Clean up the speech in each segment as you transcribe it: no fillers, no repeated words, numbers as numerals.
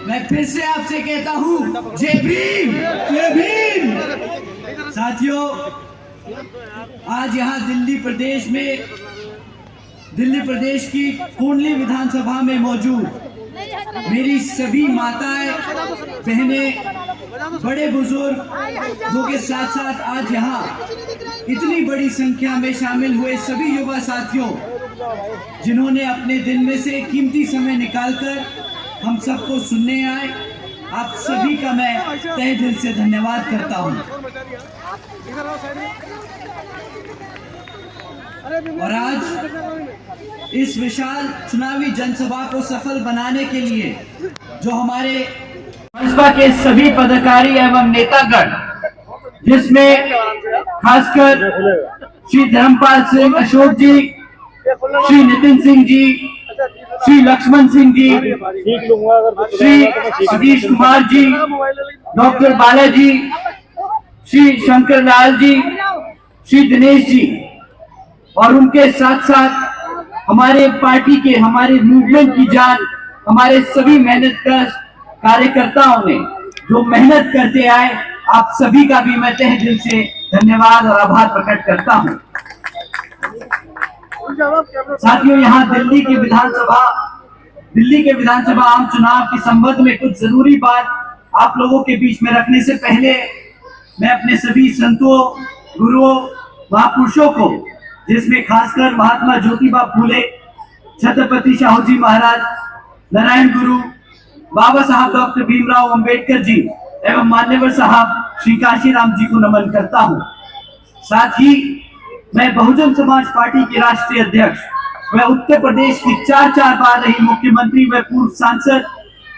मैं फिर से आपसे कहता हूं, जय भीम, जय भीम। साथियों, आज यहाँ दिल्ली प्रदेश की कोंडली विधानसभा में मौजूद मेरी सभी माताएं, बहनें, बड़े बुजुर्गों के साथ साथ आज यहाँ इतनी बड़ी संख्या में शामिल हुए सभी युवा साथियों, जिन्होंने अपने दिन में से कीमती समय निकालकर हम सबको सुनने आए, आप सभी का मैं तहे दिल से धन्यवाद करता हूं। और आज इस विशाल चुनावी जनसभा को सफल बनाने के लिए जो हमारे भाजपा के सभी पदाधिकारी एवं नेतागण, जिसमें खासकर श्री धर्मपाल सिंह अशोक जी, श्री नितिन सिंह जी, श्री लक्ष्मण सिंह जी, श्री सतीश कुमार जी, डॉक्टर बालाजी, श्री शंकर लाल जी, श्री दिनेश जी, और उनके साथ साथ हमारे पार्टी के, हमारे मूवमेंट की जान, हमारे सभी मेहनतकश कार्यकर्ताओं ने जो मेहनत करते आए, आप सभी का भी मैं तहे दिल से धन्यवाद और आभार प्रकट करता हूं। साथियों, यहाँ दिल्ली के विधानसभा आम चुनाव के संबंध में कुछ जरूरी बात आप लोगों के बीच में रखने से पहले मैं अपने सभी संतों, गुरुओं, महापुरुषों को, जिसमें खासकर महात्मा ज्योतिबा फूले, छत्रपति शाहू जी महाराज, नारायण गुरु, बाबा साहब डॉक्टर भीमराव अंबेडकर जी एवं मान्यवर साहब श्री काशीराम जी को नमन करता हूं। साथ ही मैं बहुजन समाज पार्टी के राष्ट्रीय अध्यक्ष व उत्तर प्रदेश की 4 बार रही मुख्यमंत्री व पूर्व सांसद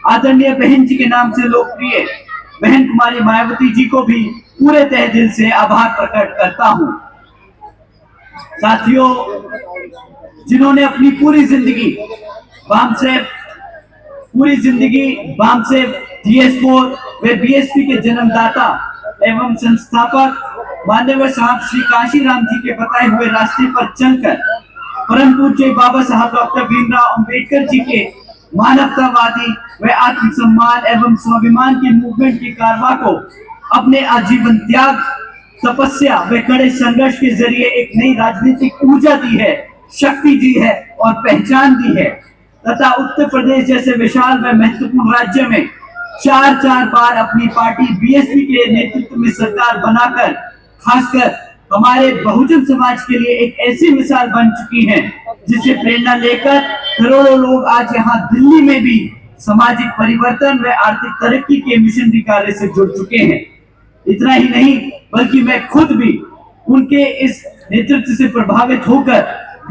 आदरणीय बहन जी के नाम से लोकप्रिय बहन कुमारी मायावती जी को भी पूरे तहे दिल से आभार प्रकट करता हूं। साथियों, जिन्होंने अपनी पूरी जिंदगी वामसेव DS4 व BSP के जन्मदाता एवं संस्थापक मान्यवर साहब श्री काशीराम जी के बताए हुए रास्ते पर चलकर परम पूज्य बाबा साहब डॉक्टर भीमराव अंबेडकर जी के मानवतावादी व आत्मसम्मान एवं स्वाभिमान के मूवमेंट के कारवा को अपने आजीवन त्याग, तपस्या व कड़े संघर्ष के जरिए एक नई राजनीतिक ऊर्जा दी है, शक्ति दी है और पहचान दी है, तथा उत्तर प्रदेश जैसे विशाल व महत्वपूर्ण राज्य में 4 बार अपनी पार्टी BSP के नेतृत्व में सरकार बनाकर खासकर हमारे बहुजन समाज के लिए एक ऐसी मिसाल बन चुकी है, जिसे प्रेरणा लेकर करोड़ों लोग आज यहाँ दिल्ली में भी सामाजिक परिवर्तन व आर्थिक तरक्की के मिशनरी कार्य से जुड़ चुके हैं। इतना ही नहीं, बल्कि मैं खुद भी उनके इस नेतृत्व से प्रभावित होकर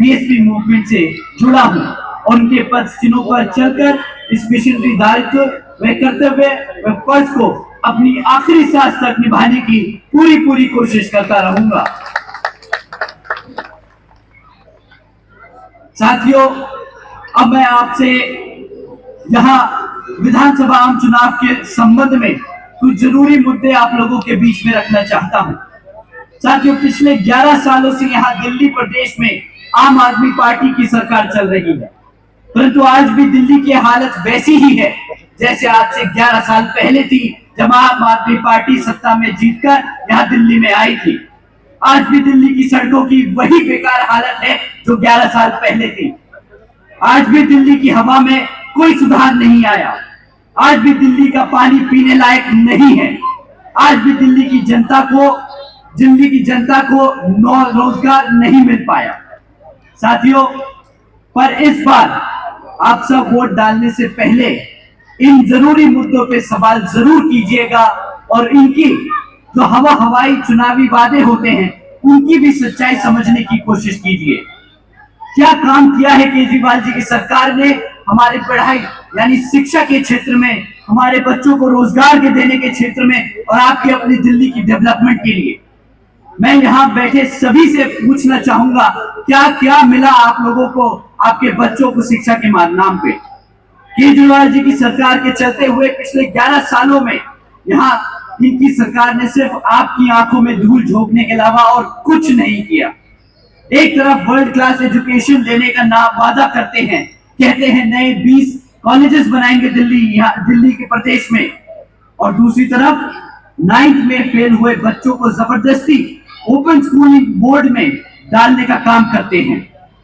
BSP मूवमेंट से जुड़ा हूं और उनके पद चिन्हों पर चलकर इस मिशनरी दायित्व व कर्तव्य व फर्ज को अपनी आखिरी सांस तक निभाने की पूरी कोशिश करता रहूंगा। साथियों, अब मैं आपसे यहाँ विधानसभा आम चुनाव के संबंध में कुछ जरूरी मुद्दे आप लोगों के बीच में रखना चाहता हूं। साथियों, पिछले 11 सालों से यहाँ दिल्ली प्रदेश में आम आदमी पार्टी की सरकार चल रही है, परंतु आज भी दिल्ली की हालत वैसी ही है जैसे आज से 11 साल पहले थी, जब आम आदमी पार्टी सत्ता में जीतकर यहाँ दिल्ली में आई थी। आज भी दिल्ली की सड़कों की वही बेकार हालत है जो 11 साल पहले थी। आज भी दिल्ली की हवा में कोई सुधार नहीं आया। आज भी दिल्ली का पानी पीने लायक नहीं है। आज भी दिल्ली की जनता को रोजगार नहीं मिल पाया। साथियों, पर इस बार आप सब वोट डालने से पहले इन जरूरी मुद्दों पे सवाल जरूर कीजिएगा और इनकी जो हवाई चुनावी वादे होते हैं उनकी भी सच्चाई समझने की कोशिश कीजिए। क्या काम किया है केजरीवाल जी की सरकार ने हमारी पढ़ाई यानी शिक्षा के क्षेत्र में, हमारे बच्चों को रोजगार के देने के क्षेत्र में और आपकी अपनी दिल्ली की डेवलपमेंट के लिए। मैं यहाँ बैठे सभी से पूछना चाहूंगा, क्या क्या मिला आप लोगों को, आपके बच्चों को शिक्षा के नाम पे? केजरीवाल जी की सरकार के चलते हुए पिछले 11 सालों में यहाँ इनकी सरकार ने सिर्फ आपकी आंखों में धूल झोंकने के अलावा और कुछ नहीं किया। एक तरफ वर्ल्ड क्लास एजुकेशन देने का वादा करते हैं, कहते हैं नए 20 कॉलेजेस बनाएंगे दिल्ली के प्रदेश में, और दूसरी तरफ 9th में फेल हुए बच्चों को जबरदस्ती ओपन स्कूलिंग बोर्ड में डालने का काम करते हैं,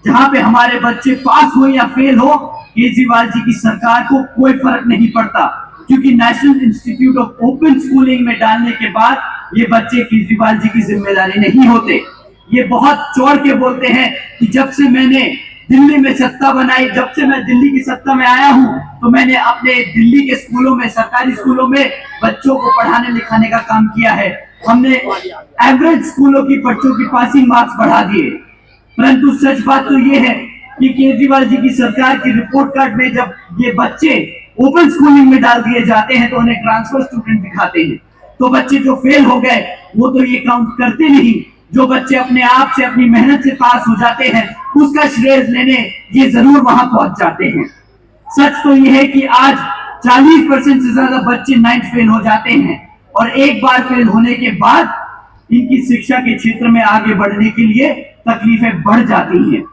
जहां पे हमारे बच्चे पास हो या फेल हो, केजरीवाल जी की सरकार को कोई फर्क नहीं पड़ता, क्योंकि national institute of open schooling में डालने के बाद ये बच्चे केजरीवाल जी की जिम्मेदारी नहीं होते। ये बहुत चौड़ के बोलते हैं कि जब से मैंने दिल्ली में सत्ता बनाई, जब से मैं दिल्ली की सत्ता में आया हूं, तो मैंने अपने दिल्ली के स्कूलों में, सरकारी स्कूलों में बच्चों को पढ़ाने लिखाने का काम किया है। हमने एवरेज स्कूलों की बच्चों की पासिंग मार्क्स बढ़ा दिए। परंतु सच बात तो ये है कि केजरीवाल जी की सरकार की रिपोर्ट कार्ड में जब ये बच्चे ओपन स्कूलिंग में डाल दिए जाते हैं तो उन्हें ट्रांसफर स्टूडेंट दिखाते हैं। तो बच्चे जो फेल हो गए वो तो ये काउंट करते नहीं। जो बच्चे अपने आप से, अपनी मेहनत से पास हो जाते हैं, उसका श्रेय लेने ये जरूर वहां पहुंच जाते हैं। सच तो ये है कि आज 40% से ज्यादा बच्चे 9th फेल हो जाते हैं, और एक बार फेल होने के बाद इनकी शिक्षा के क्षेत्र में आगे बढ़ने के लिए तकलीफें बढ़ जाती हैं।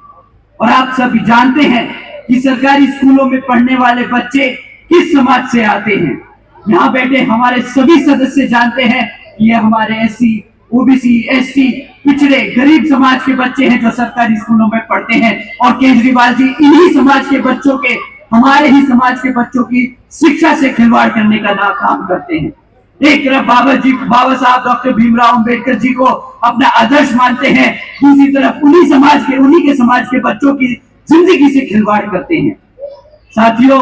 और आप सभी जानते हैं कि सरकारी स्कूलों में पढ़ने वाले बच्चे किस समाज से आते हैं। यहाँ बैठे हमारे सभी सदस्य जानते हैं कि ये हमारे SC, OBC, ST, पिछड़े गरीब समाज के बच्चे हैं जो सरकारी स्कूलों में पढ़ते हैं, और केजरीवाल जी इन्हीं समाज के बच्चों के, हमारे ही समाज के बच्चों की शिक्षा से खिलवाड़ करने का काम करते हैं। एक तरफ बाबा साहब डॉक्टर भीमराव अंबेडकर जी को अपना आदर्श मानते हैं, दूसरी तरफ उन्हीं के समाज के बच्चों की जिंदगी से खिलवाड़ करते हैं। साथियों,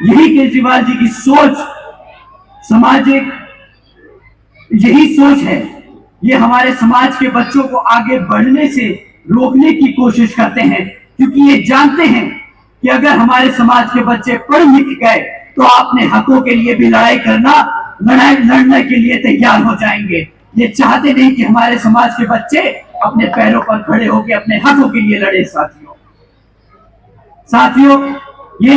यही केजरीवाल जी की सोच, सामाजिक यही सोच है। ये हमारे समाज के बच्चों को आगे बढ़ने से रोकने की कोशिश करते हैं, क्योंकि ये जानते हैं कि अगर हमारे समाज के बच्चे पढ़ लिख गए तो अपने हकों के लिए भी लड़ने के लिए तैयार हो जाएंगे। ये चाहते नहीं कि हमारे समाज के बच्चे अपने पैरों पर खड़े होकर अपने हकों के लिए लड़े। साथियों, ये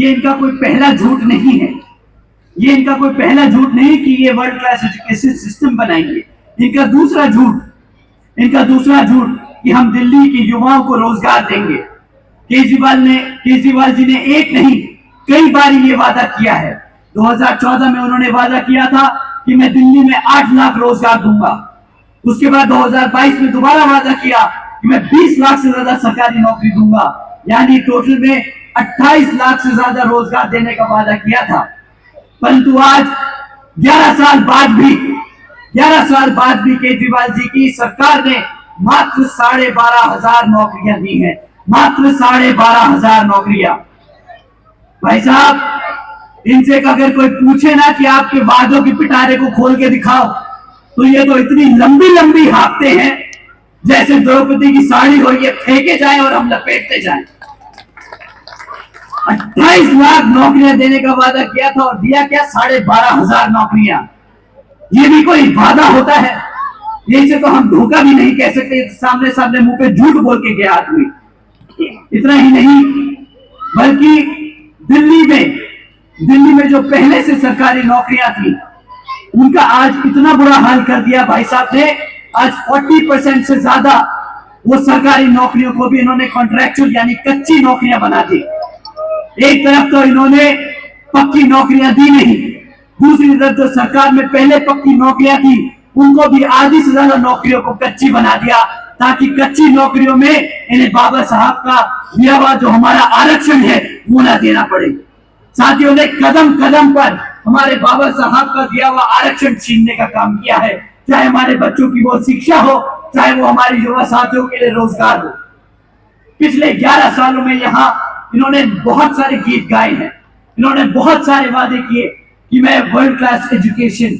इनका कोई पहला झूठ नहीं है। ये इनका कोई पहला झूठ नहीं कि ये वर्ल्ड क्लास एजुकेशन सिस्टम बनाएंगे। इनका दूसरा झूठ कि हम दिल्ली के युवाओं को रोजगार देंगे। केजरीवाल जी ने एक नहीं, कई बार ये वादा किया है। 2014 में उन्होंने वादा किया था कि मैं दिल्ली में 8 लाख रोजगार दूंगा। उसके बाद 2022 में दोबारा वादा किया कि मैं 20 लाख से ज्यादा सरकारी नौकरी दूंगा, यानी टोटल में 28 लाख से ज्यादा रोजगार देने का वादा किया था। परंतु आज 11 साल बाद भी केजरीवाल जी की सरकार ने मात्र 12,500 नौकरियां दी हैं। मात्र 12,500 नौकरियां। भाई साहब, इनसे अगर कोई पूछे ना कि आपके वादों की पिटारे को खोल के दिखाओ, तो ये तो इतनी लंबी लंबी हाँकते हैं जैसे द्रौपदी की साड़ी हो, ये फेंके जाए और हम लपेटते जाएं। 28 लाख नौकरियां देने का वादा किया था और दिया क्या? 12,500 नौकरियां। ये भी कोई वादा होता है? इसे तो हम धोखा भी नहीं कह सकते। सामने मुंह पे झूठ बोल के गया आदमी। इतना ही नहीं, बल्कि दिल्ली में जो पहले से सरकारी नौकरियां थी, उनका आज इतना बुरा हाल कर दिया भाई साहब ने। आज 40% से ज्यादा वो सरकारी नौकरियों को भी इन्होंने कॉन्ट्रैक्चुअल यानी कच्ची नौकरियां बना दी। एक तरफ तो इन्होंने पक्की नौकरियां दी नहीं, दूसरी तरफ जो सरकार में पहले पक्की नौकरियां थी उनको भी आधी से ज्यादा नौकरियों को कच्ची बना दिया, ताकि कच्ची नौकरियों में इन्हें बाबा साहब का दिया हुआ जो हमारा आरक्षण है वो ना देना पड़े। साथियों ने कदम कदम पर हमारे बाबा साहब का दिया हुआ आरक्षण छीनने का काम किया है, चाहे हमारे बच्चों की वो शिक्षा हो, चाहे वो हमारे युवा साथियों के लिए रोजगार हो। पिछले 11 सालों में यहाँ इन्होंने बहुत सारे गीत गाए हैं, इन्होंने बहुत सारे वादे किए कि मैं वर्ल्ड क्लास एजुकेशन,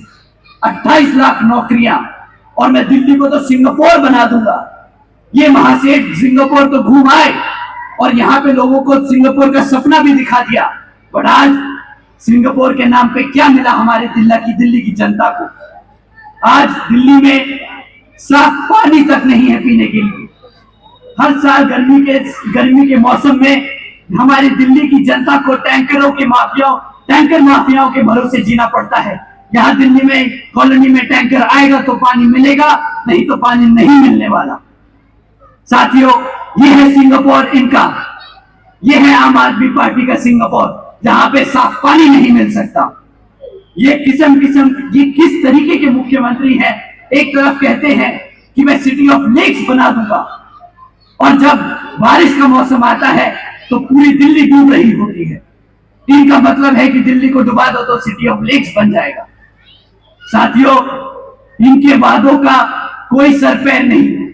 28 लाख नौकरियां, और मैं दिल्ली को तो सिंगापुर बना दूंगा। ये महासेठ सिंगापुर तो घूम आए और यहाँ पे लोगों को सिंगापुर का सपना भी दिखा दिया, पर आज सिंगापुर के नाम पे क्या मिला हमारे दिल्ली की जनता को? आज दिल्ली में साफ पानी तक नहीं है पीने के लिए। हर साल गर्मी के मौसम में हमारी दिल्ली की जनता को टैंकर माफियाओं के भरोसे जीना पड़ता है। यहाँ दिल्ली में कॉलोनी में टैंकर आएगा तो पानी मिलेगा, नहीं तो पानी नहीं मिलने वाला। साथियों, ये है सिंगापुर इनका। ये है आम आदमी पार्टी का सिंगापुर, जहां पे साफ पानी नहीं मिल सकता। ये किस तरीके के मुख्यमंत्री हैं। एक तरफ कहते हैं कि मैं सिटी ऑफ लेक्स बना दूंगा, और जब बारिश का मौसम आता है तो पूरी दिल्ली डूब रही होती है। इनका मतलब है कि दिल्ली को डुबा दो तो सिटी ऑफ लेक्स बन जाएगा। साथियों, इनके वादों का कोई सर पैर नहीं।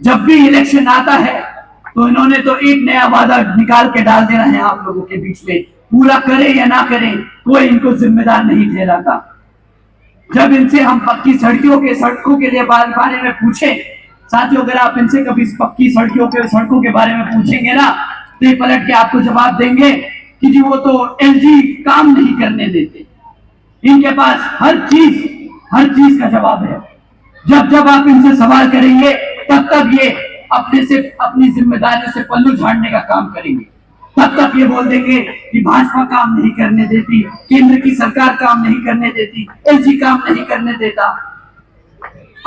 जब भी इलेक्शन आता है तो इन्होंने तो एक नया वादा निकाल के डाल देना है आप लोगों के बीच में। पूरा करें या ना करें, कोई इनको जिम्मेदार नहीं ठहराता। जब इनसे हम पक्की सड़कों के लिए बारे में पूछे, साथियों अगर आप इनसे कभी पक्की सड़कों के बारे में पूछेंगे ना, तो ये पलट के आपको जवाब देंगे कि जी वो तो एलजी काम नहीं करने देते। इनके पास हर चीज का जवाब है। जब आप इनसे सवाल करेंगे तब ये अपनी जिम्मेदारियों से पल्लू झाड़ने का काम करेंगे। तब ये बोल देंगे कि भाजपा काम नहीं करने देती, केंद्र की सरकार काम नहीं करने देती, एलजी काम नहीं करने देता।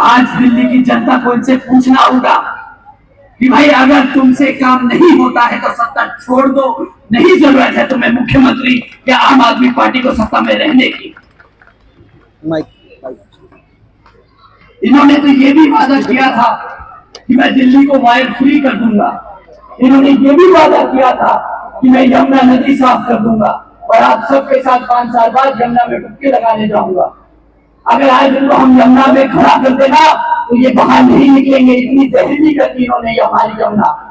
आज दिल्ली की जनता को इनसे पूछना होगा कि भाई अगर तुमसे काम नहीं होता है तो सत्ता छोड़ दो, नहीं जरूरत है तुम्हें मुख्यमंत्री या आम आदमी पार्टी को सत्ता में रहने की। इन्होंने तो ये भी वादा किया था कि मैं दिल्ली को वायर फ्री कर दूंगा। इन्होंने ये भी वादा किया था कि मैं यमुना नदी साफ कर दूंगा और आप सबके साथ 5 साल बाद यमुना में डुबकी लगाने जाऊंगा। अगर आज इनको हम यमुना में खड़ा कर देना तो ये बाहर नहीं निकलेंगे। इतनी जहरीली कर दी इन्होंने हमारी यमुना।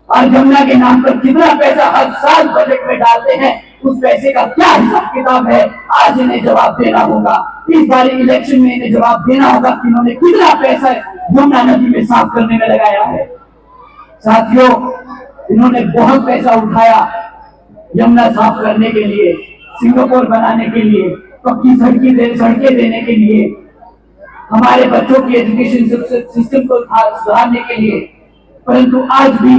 और यमुना के नाम पर कितना पैसा हर साल बजट में डालते हैं, उस पैसे का क्या हिसाब किताब है, आज इन्हें जवाब देना होगा। इस बार इलेक्शन में इन्हें जवाब देना होगा कि इन्होंने कितना पैसा यमुना नदी में साफ करने में लगाया है। साथियों, इन्होंने बहुत पैसा उठाया यमुना साफ करने के लिए, सिंगापुर बनाने के लिए, पक्की सड़कें देने के लिए, हमारे बच्चों की एजुकेशन सिस्टम को सुधारने के लिए। परंतु आज भी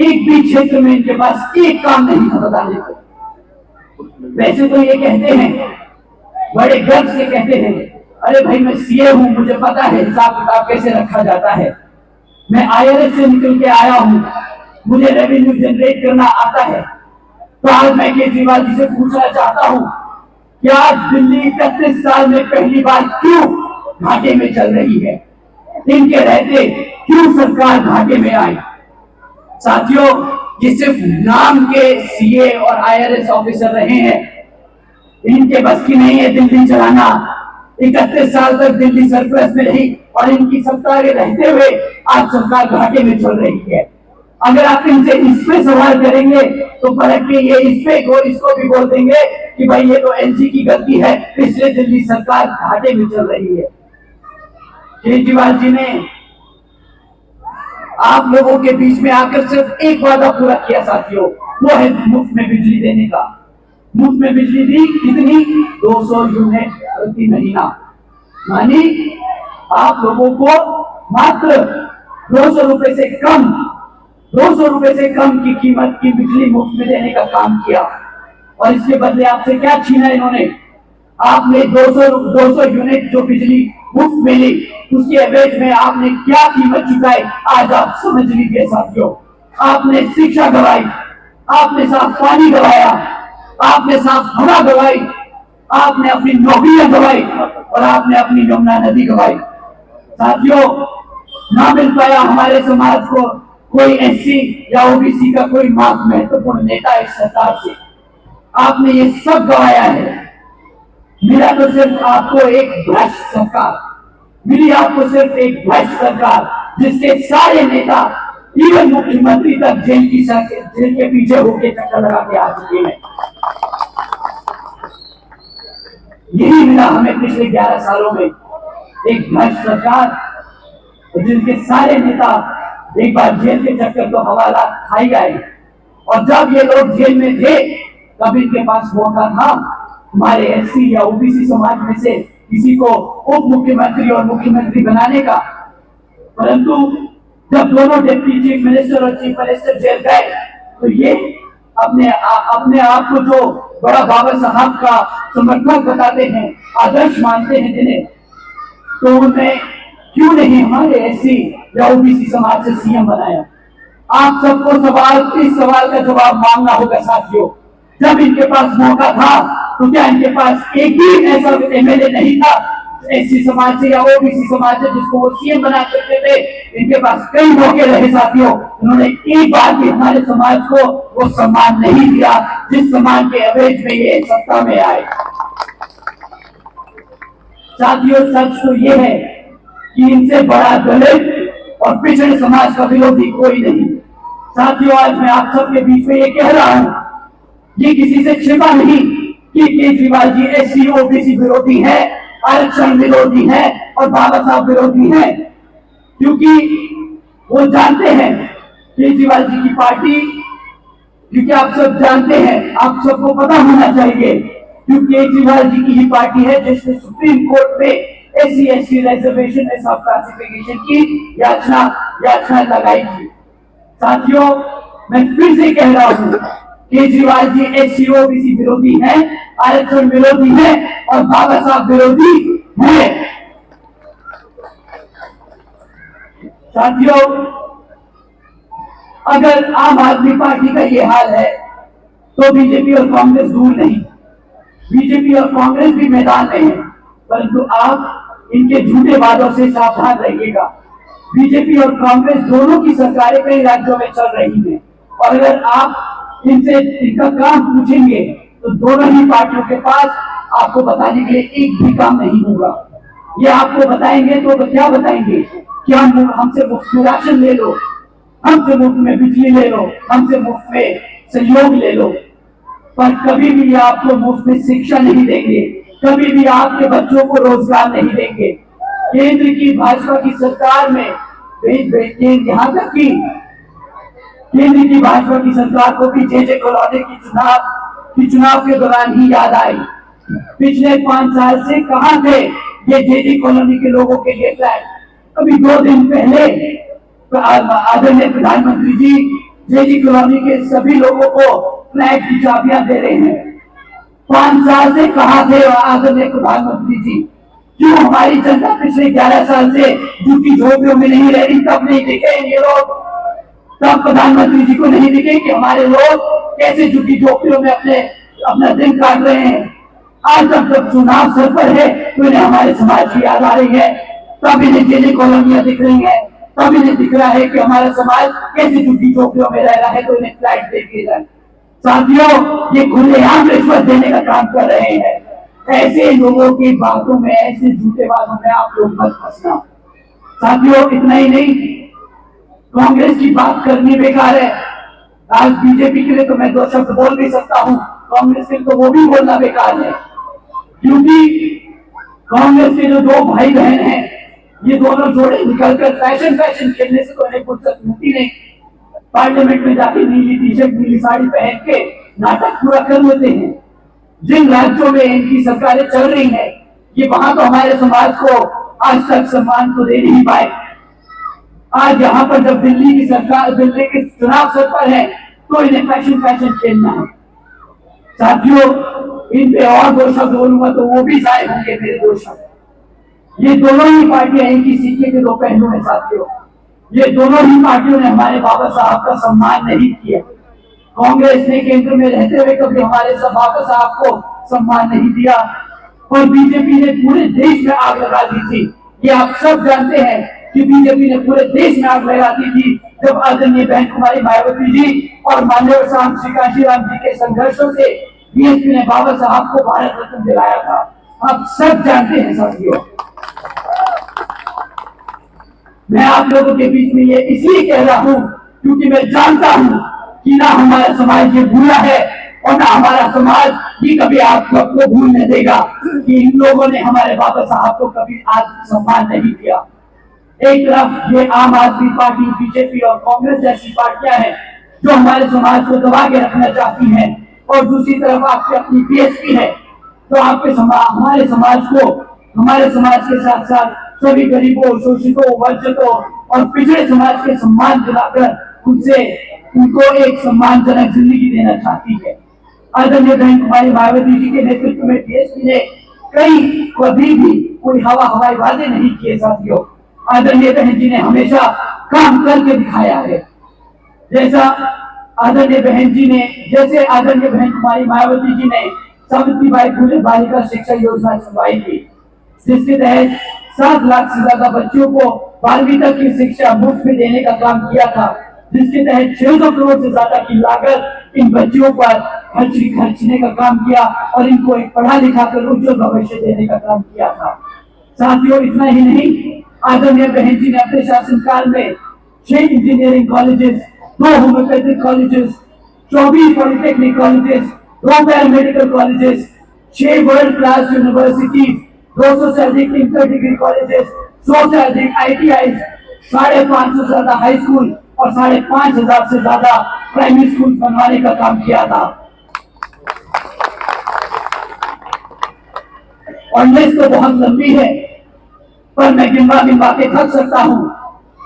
एक भी क्षेत्र में इनके पास एक काम नहीं था बताने को। वैसे तो ये कहते हैं, बड़े गर्व से कहते हैं, अरे भाई मैं सीए हूं, मुझे पता है हिसाब किताब कैसे रखा जाता है, मैं आईआरएस से निकल के आया हूं, मुझे रेवेन्यू जनरेट करना आता है। तो आज मैं केजरीवाल जी से पूछना चाहता हूं कि आज दिल्ली 31 साल में पहली बार क्यों घाटे में चल रही है? इनके रहते क्यों सरकार घाटे में आई? साथियों, ये सिर्फ नाम के सीए और आईआरएस ऑफिसर रहे हैं, इनके बस की नहीं है दिल्ली चलाना। 31 साल तक दिल्ली सरप्लस में रही और इनकी सत्ता के रहते हुए आज सरकार घाटे में चल रही है। अगर आप इनसे इस पे सवाल करेंगे तो पलट के ये इसको भी बोल देंगे कि भाई ये तो एलजी की गलती है, इसलिए दिल्ली सरकार घाटे में चल रही है। केजरीवाल जी ने आप लोगों के बीच में आकर सिर्फ एक वादा पूरा किया साथियों, वो है मुफ्त में बिजली देने का। मुफ्त में बिजली दी कितनी? 200 यूनिट प्रति महीना। मानी आप लोगों को मात्र 200 रुपए से कम की कीमत की बिजली मुफ्त में देने का काम किया। और इसके बदले आपसे क्या छीना इन्होंने? आपने 200 यूनिट जो बिजली मुफ्त मिली, उसके एवरेज में आपने क्या कीमत चुकाई, आज आप समझ लीजिए साथियों। आपने शिक्षा गवाई, आपने साफ पानी गवाया, आपने साफ हवा गवाई, आपने अपनी नौकरियां गवाई और आपने अपनी यमुना नदी गवाई। साथियों, ना मिल पाया हमारे समाज को कोई एससी या ओबीसी का कोई महत्वपूर्ण नेता इस सरकार से। आपने ये सब गवाया है। मिला तो सिर्फ आपको एक भ्रष्ट सरकार मिली, आपको सिर्फ एक भ्रष्ट सरकार जिसके सारे नेता, इवन मुख्यमंत्री तक जेल के पीछे होके चक्कर लगा के आ चुके हैं। यही मिला हमें पिछले 11 सालों में, एक भ्रष्ट सरकार जिनके सारे नेता एक बार जेल के चक्कर तो हवाला खाई गए। और जब ये लोग जेल में थे तब इनके पास मौका था हमारे एससी या ओबीसी समाज में से किसी को उप मुख्यमंत्री और मुख्यमंत्री बनाने का। परंतु जब दोनों डिप्टी चीफ मिनिस्टर और चीफ मिनिस्टर जेल गए तो ये अपने आप को जो बड़ा बाबा साहब का समर्थक बताते हैं, आदर्श मानते हैं जिन्हें, तो उन्हें क्यों नहीं हमारे एससी या ओबीसी समाज से सीएम बनाया? आप सबको इस सवाल का जवाब मांगना होगा साथियों। जब इनके पास मौका था तो क्या इनके पास एक भी ऐसा एमएलए नहीं था एससी समाज से या ओबीसी समाज से जिसको वो सीएम बना सकते थे? इनके पास कई मौके रहे साथियों, उन्होंने एक बार भी हमारे समाज को वो सम्मान नहीं दिया जिस सम्मान के एवरेज में ये सत्ता में आए। साथियों, सच तो ये है कि इनसे बड़ा दलित और पिछड़े समाज का विरोधी कोई नहीं। साथियों, आज मैं आप सबके बीच में ये कह रहा हूं, ये किसी से छिपा नहीं कि केजरीवाल जी एससी ओबीसी विरोधी है, आरक्षण विरोधी है और बाबा साहब विरोधी है, क्योंकि वो जानते हैं केजरीवाल जी की पार्टी, क्योंकि आप सब जानते हैं, आप सबको पता होना चाहिए, क्योंकि केजरीवाल जी की ही पार्टी है जिसने सुप्रीम कोर्ट में एससी एसटी रिजर्वेशन में सब क्लासिफिकेशन की याचना लगाई थी। साथियों, मैं फिर से कह रहा हूं, केजरीवाल जी एससी ओबीसी विरोधी है, आरक्षण विरोधी है और बाबा साहब विरोधी है। साथियों, अगर आम आदमी पार्टी का ये हाल है तो बीजेपी और कांग्रेस दूर नहीं। बीजेपी और कांग्रेस भी मैदान में है, परंतु आप इनके झूठे वादों से सावधान रहिएगा। बीजेपी और कांग्रेस दोनों की सरकारें कई राज्यों में चल रही हैं और अगर आप इनसे इनका काम पूछेंगे तो दोनों ही पार्टियों के पास आपको बताने के लिए एक भी काम नहीं होगा। ये आपको बताएंगे तो क्या बताएंगे कि हमसे मुफ्त में राशन ले लो, हमसे मुफ्त में बिजली ले लो, हमसे मुफ्त में सहयोग ले लो, पर कभी भी आपको मुफ्त में शिक्षा नहीं देंगे, कभी भी आपके बच्चों को रोजगार नहीं देंगे। केंद्र की भाजपा की सरकार में यहाँ तक कि केंद्र की भाजपा की सरकार को भी जे कॉलोनी की चुनाव के दौरान ही याद आई। पिछले 5 साल से कहां थे ये जे कॉलोनी के लोगों के लिए फ्लैट? अभी 2 दिन पहले आदरणीय प्रधानमंत्री जी जे कॉलोनी के सभी लोगों को फ्लैट की चाबियां दे रहे हैं। 5 साल से कहां थे आदरणीय प्रधानमंत्री जी? क्यों हमारी जनता पिछले 11 साल से झुग्गी झोपड़ियों में नहीं रह रही? तब नहीं दिखे ये लोग, तब प्रधानमंत्री जी को नहीं दिखे कि हमारे लोग कैसे झुग्गी झोपड़ियों में अपना दिन काट रहे हैं। आज जब चुनाव सर पर है तो इन्हें हमारे समाज की याद आ रही है, तब इन्हें जे कॉलोनियां दिख रही है, तब इन्हें दिख रहा है कि हमारा समाज कैसे झुग्गी झोपड़ियों में रह रहा है, तो इन्हें फ्लैट दे दिए जाए। साथियों, ये खुलेआम रिश्वत देने का काम कर रहे हैं। ऐसे लोगों की बातों में, ऐसे झूठे बातों में आप लोग मत फंसना। साथियों, इतना ही नहीं, कांग्रेस की बात करनी बेकार है। आज बीजेपी के लिए तो मैं 2 शब्द बोल भी सकता हूं, कांग्रेस के लिए तो वो भी बोलना बेकार है, क्योंकि कांग्रेस के जो 2 भाई बहन हैं, ये दोनों जोड़े निकलकर फैशन खेलने से तो इन्हें फुर्सत मिलती नहीं। पार्लियामेंट में जाके नीली टी शर्ट नीली साड़ी पहन के नाटक पूरा कर लेते हैं। जिन राज्यों में इनकी सरकारें चल रही हैं, ये वहां तो हमारे समाज को आज तक सम्मान तो दे नहीं पाए। आज यहाँ पर जब दिल्ली के चुनाव सर पर है तो इन्हें फैशन खेलना है। साथियों, इन पे और 2 शब्द बोलूंगा तो वो भी जायज होंगे मेरे 2 शब्द। ये दोनों ही पार्टियां एक ही सिक्के के 2 पहलू हैं साथियों। ये दोनों ही पार्टियों ने हमारे बाबा साहब का सम्मान नहीं किया। कांग्रेस ने केंद्र में रहते हुए कभी हमारे बाबा साहब को सम्मान नहीं दिया और बीजेपी ने पूरे देश में आग लगा दी थी। ये आप सब जानते हैं कि बीजेपी ने पूरे देश में आग लगा दी थी जब आदरणीय बहन कुमारी मायावती जी और माननीय श्री कांशीराम जी के संघर्षों से बीएसपी ने बाबा साहब को भारत रत्न दिलाया था। आप सब जानते हैं साथियों। मैं आप लोगों के बीच में ये इसलिए कह रहा हूं क्योंकि मैं जानता हूं कि ना हमारा समाज ये भूला है और ना हमारा समाज ये कभी आप सबको भूलने देगा कि इन लोगों ने हमारे बाबा साहब को कभी आत्म सम्मान नहीं किया। एक तरफ ये आम आदमी पार्टी, बीजेपी और कांग्रेस जैसी पार्टियां हैं जो हमारे समाज को दबा के रखना चाहती हैं, और दूसरी तरफ आपकी अपनी बीएसपी है तो हमारे समाज के साथ साथ सभी गरीबों, शोषितों, वंचितों और पिछड़े समाज के सम्मान दिलाकर उनको एक सम्मानजनक जिंदगी देना चाहती है। आदरणीय बहन कुमारी मायावती जी के नेतृत्व में बीएसपी ने कभी भी कोई हवाई वादे नहीं किए साथियों। आदरणीय बहन जी ने हमेशा काम करके दिखाया है। जैसे आदरणीय बहन कुमारी मायावती जी ने सावित्रीबाई फुले बालिका शिक्षा योजना चलवाई थी, जिसके तहत 7 लाख से ज्यादा बच्चों को 12वीं तक की शिक्षा मुफ्त में देने का काम किया था, जिसके तहत 600 करोड़ से ज्यादा की लागत इन बच्चों पर खर्चने का काम किया और इनको एक पढ़ा लिखा कर उज्जवल भविष्य देने का काम किया था। साथियों, इतना ही नहीं, आदरणीय बहन जी ने अपने शासनकाल में 6 engineering colleges, 2 homeopathic colleges, 24 polytechnic colleges, 2 paramedical colleges, 6 world class university, 200 से अधिक इंटर डिग्री कॉलेजेस, 100 से अधिक ITI, 550 से ज्यादा हाई स्कूल और 5,500 से ज्यादा प्राइमरी स्कूल बनवाने का काम किया था। और लिस्ट तो बहुत लंबी है, पर मैं गिनवा के थक सकता हूं।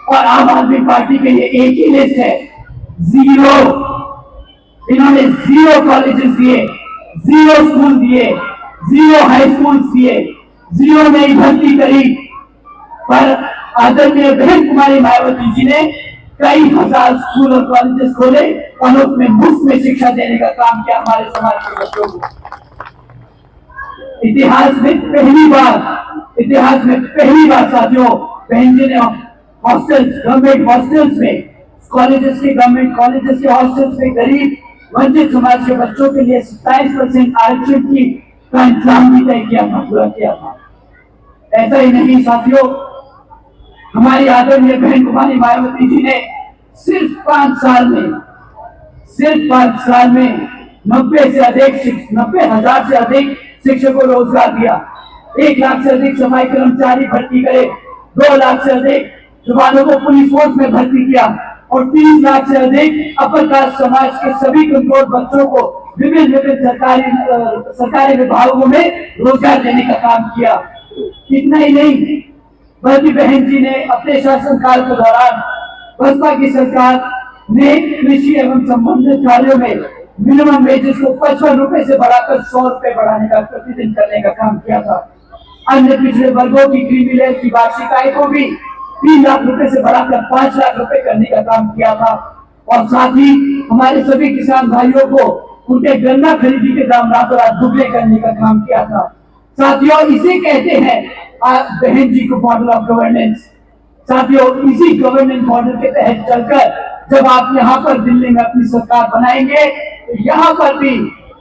और आम आदमी पार्टी के ये एक ही लिस्ट है, 0। इन्होंने 0 कॉलेजेस दिए, 0 स्कूल दिए, 0 हाई स्कूल दिए, 0 नई भर्ती करी। पर आदरणीय बहन कुमारी मायावती जी ने कई हजार स्कूल और कॉलेजेस खोले और उसमें मुफ्त में शिक्षा देने का काम किया हमारे समाज के बच्चों को। इतिहास में पहली बार साथियों, बहन जी ने हॉस्टल्स, गवर्नमेंट हॉस्टल्स में, गवर्नमेंट कॉलेजेस के हॉस्टल्स में गरीब वंचित समाज के बच्चों के लिए 27% आरक्षण का इंतजाम भी तय किया था, पूरा किया था। ऐसा ही नहीं साथियों, हमारी आदरणीय बहन कुमारी मायावती जी ने सिर्फ 5 साल में 90,000 से अधिक शिक्षकों को रोजगार दिया, 1 लाख से अधिक सफाई कर्मचारी भर्ती करे, 2 लाख से अधिक जवानों को पुलिस फोर्स में भर्ती किया और 30 लाख से अधिक अपर कास्ट समाज के सभी कमजोर बच्चों को विभिन्न सरकारी विभागों में रोजगार देने का काम किया। इतना ही नहीं, बल्कि बहन जी ने अपने शासनकाल के दौरान बसपा की सरकार ने कृषि एवं संबंधित कार्यों में मिनिमम वेजेस को 55 रुपए से बढ़ाकर 100 रुपए बढ़ाने का, प्रतिदिन करने का काम किया था। अन्य पिछड़े वर्गों की क्रीमी लेयर की वार्षिक आय को भी 3 लाख रुपए से बढ़ाकर 5 लाख रुपए करने का काम किया था। और साथ ही हमारे सभी किसान भाइयों को उनके गन्ना खरीदी के दाम रातों रात दुगने करने का काम किया था। साथियों, इसे कहते हैं बहन जी को मॉडल ऑफ गवर्नेंस। साथियों, इसी गवर्नेंस मॉडल के तहत चलकर जब आप यहाँ पर दिल्ली में अपनी सरकार बनाएंगे, तो यहाँ पर भी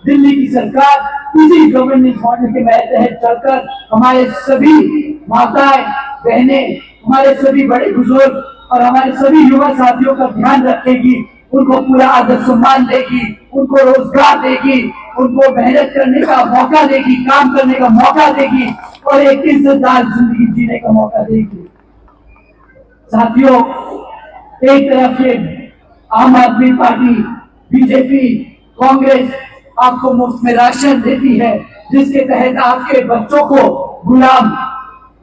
दिल्ली की सरकार इसी गवर्नेंस मॉडल के तहत चलकर हमारे सभी माताएं बहनें, हमारे सभी बड़े बुजुर्ग और हमारे सभी युवा साथियों का ध्यान रखेगी, उनको पूरा आदर सम्मान देगी, उनको रोजगार देगी, उनको मेहनत करने का मौका देगी, काम करने का मौका देगी और एक इज्जतदार जिंदगी जीने का मौका देगी। साथियों, एक तरफ से आम आदमी पार्टी, बीजेपी, कांग्रेस आपको मुफ्त में राशन देती है, जिसके तहत आपके बच्चों को गुलाम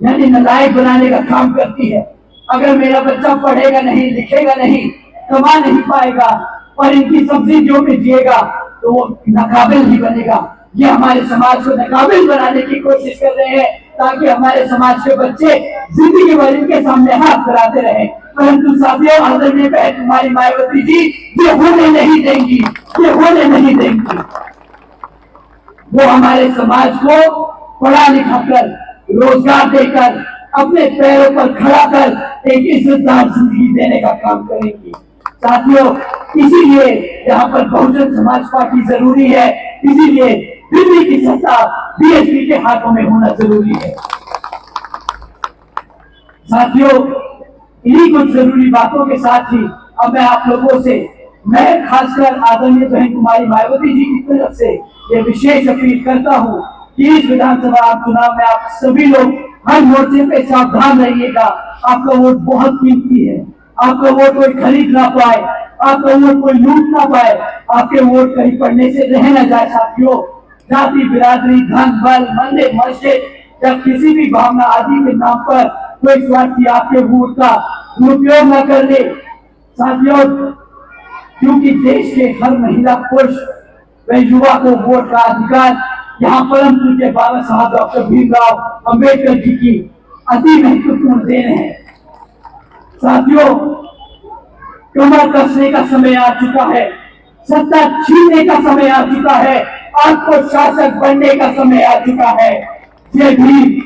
यानी नालायक बनाने का काम करती है। अगर मेरा बच्चा पढ़ेगा नहीं, लिखेगा नहीं, कमा नहीं पाएगा और इनकी सब्सिडियों में जिएगा, तो वो नाकाबिल ही बनेगा। ये हमारे समाज को नाकाबिल बनाने की कोशिश कर रहे हैं, ताकि हमारे समाज के बच्चे जिंदगी भर इनके सामने हाथ फैलाते रहे। परंतु साथियों, आदरणीय बहन कुमारी मायावती जी ये होने नहीं देंगी, ये होने नहीं देंगी। वो हमारे समाज को पढ़ा लिखा कर, रोजगार देकर, अपने पैरों पर खड़ा कर एक इज्जतदार जिंदगी देने का काम करेंगी। साथियों, इसीलिए यहाँ पर बहुजन समाज पार्टी जरूरी है, इसीलिए दिल्ली की सत्ता बीएसपी के हाथों में होना जरूरी है। साथियों, इन्हीं कुछ जरूरी बातों के साथ ही अब मैं आप लोगों से, मैं खासकर आदरणीय बहन कुमारी मायावती जी की तरफ से ये विशेष अपील करता हूँ कि इस विधानसभा चुनाव में आप सभी लोग हर मोर्चे पे सावधान रहिएगा। आपका वोट बहुत कीमती है, आपका वोट कोई खरीद ना पाए, आपका वोट कोई लूट ना पाए, आपके वोट कहीं पड़ने से रह न जाए। साथियों, जाति, बिरादरी, धन, बल, मंदिर, मस्जिद या किसी भी भावना आदि के नाम पर कोई स्वार्थी आपके वोट का दुरुपयोग न कर ले। साथियों, क्योंकि देश के हर महिला, पुरुष व युवा को वोट का अधिकार यहाँ परम पूज्य बाबा साहब डॉक्टर भीमराव अंबेडकर जी की अति महत्वपूर्ण देन है। साथियों, कमर कसने का समय आ चुका है, सत्ता छीनने का समय आ चुका है, आपको शासक बनने का समय आ चुका है। जय भीम।